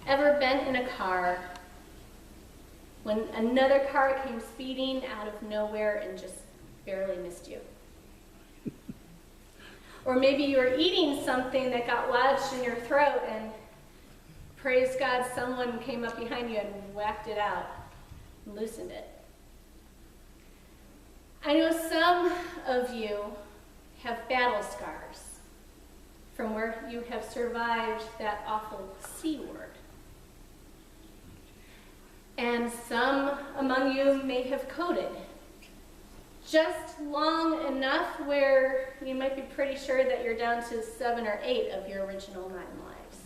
ever been in a car when another car came speeding out of nowhere and just barely missed you? Or maybe you were eating something that got lodged in your throat and, praise God, someone came up behind you and whacked it out and loosened it. I know some of you have battle scars from where you have survived that awful C word. And some among you may have coded just long enough where you might be pretty sure that you're down to 7 or 8 of your original 9 lives.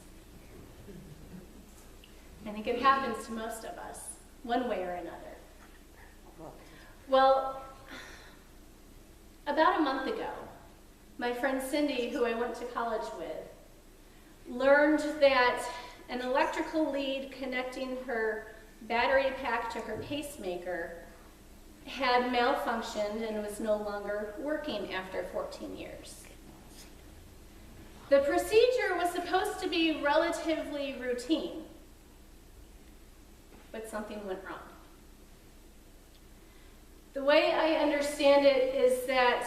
I think it happens to most of us, one way or another. Well, about a month ago, my friend Cindy, who I went to college with, learned that an electrical lead connecting her battery pack to her pacemaker had malfunctioned and was no longer working after 14 years. The procedure was supposed to be relatively routine, but something went wrong. The way I understand it is that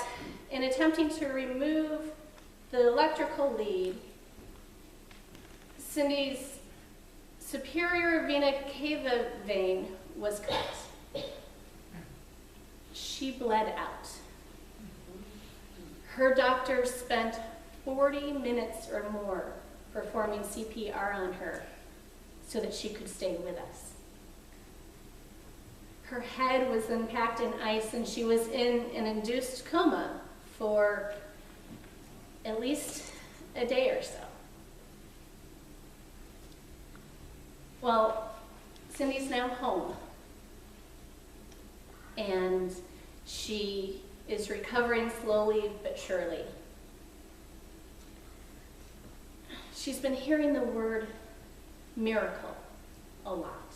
in attempting to remove the electrical lead, Cindy's superior vena cava vein was cut. She bled out. Her doctor spent 40 minutes or more performing CPR on her so that she could stay with us. Her head was then packed in ice and she was in an induced coma for at least a day or so. Well, Cindy's now home, and she is recovering slowly but surely. She's been hearing the word miracle a lot,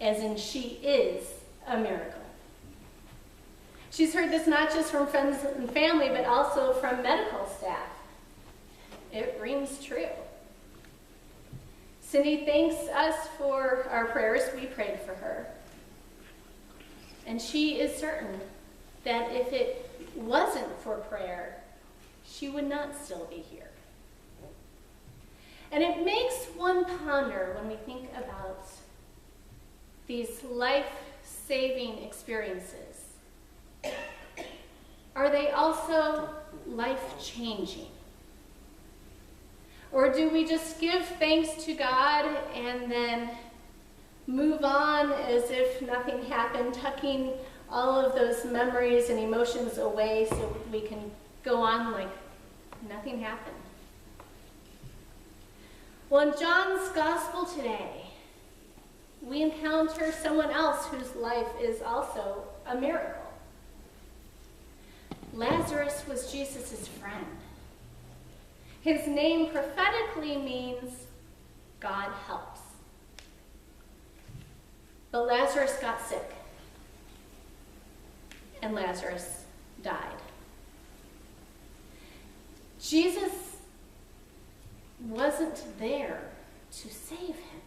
as in she is a miracle. She's heard this not just from friends and family, but also from medical staff. It rings true. Cindy thanks us for our prayers. We prayed for her. And she is certain that if it wasn't for prayer, she would not still be here. And it makes one ponder when we think about these life-saving experiences. Are they also life-changing? Or do we just give thanks to God and then move on as if nothing happened, tucking all of those memories and emotions away so we can go on like nothing happened? Well, in John's Gospel today, we encounter someone else whose life is also a miracle. Lazarus was Jesus' friend. His name prophetically means God helps. But Lazarus got sick, and Lazarus died. Jesus wasn't there to save him.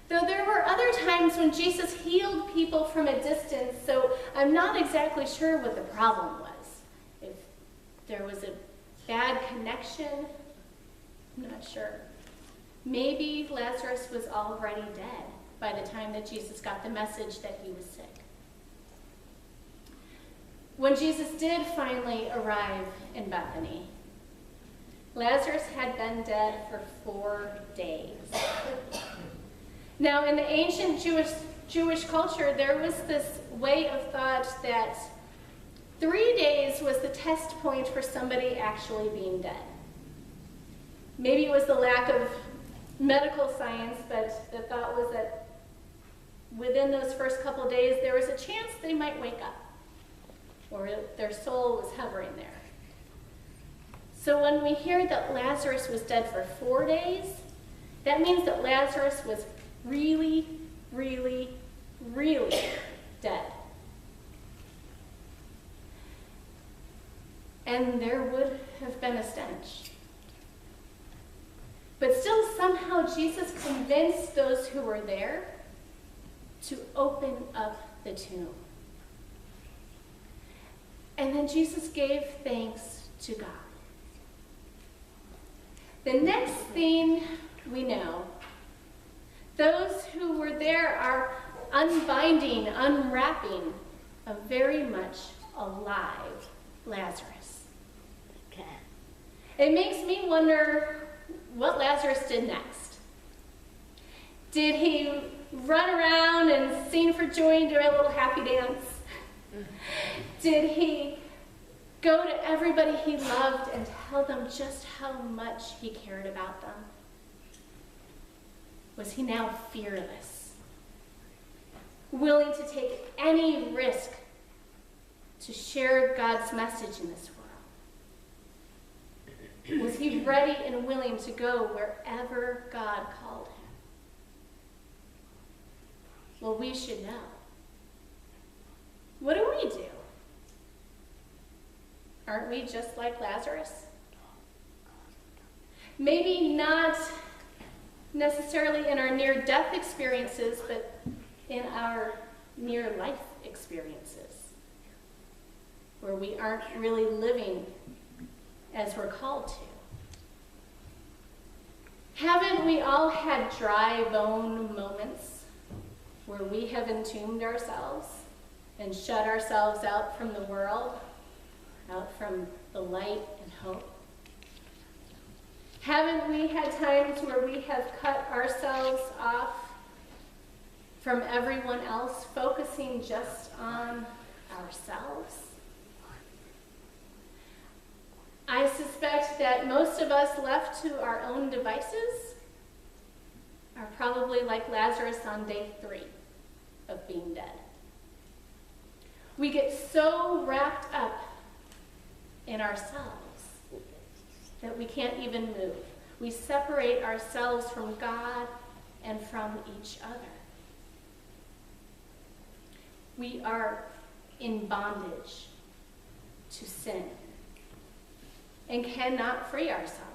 Though there were other times when Jesus healed people from a distance, so I'm not exactly sure what the problem was. If there was a bad connection, I'm not sure. Maybe Lazarus was already dead by the time that Jesus got the message that he was sick. When Jesus did finally arrive in Bethany, Lazarus had been dead for 4 days. Now, in the ancient Jewish culture, there was this way of thought that 3 days was the test point for somebody actually being dead. Maybe it was the lack of medical science, but the thought was that within those first couple days, there was a chance they might wake up, or their soul was hovering there. So when we hear that Lazarus was dead for 4 days, that means that Lazarus was really, really, really dead. And there would have been a stench. But still, somehow, somehow Jesus convinced those who were there to open up the tomb. And then Jesus gave thanks to God. The next thing we know, those who were there are unbinding, unwrapping a very much alive Lazarus. Okay. It makes me wonder what Lazarus did next. Did he run around and sing for joy and do a little happy dance? Did he go to everybody he loved and tell them just how much he cared about them? Was he now fearless, willing to take any risk to share God's message in this world? Was he ready and willing to go wherever God called him? Well, we should know. What do we do? Aren't we just like Lazarus? Maybe not necessarily in our near-death experiences, but in our near-life experiences, where we aren't really living as we're called to. Haven't we all had dry bone moments where we have entombed ourselves and shut ourselves out from the world, out from the light and hope? Haven't we had times where we have cut ourselves off from everyone else, focusing just on ourselves? I suspect that most of us left to our own devices are probably like Lazarus on day 3 of being dead. We get so wrapped up in ourselves that we can't even move. We separate ourselves from God and from each other. We are in bondage to sin and cannot free ourselves.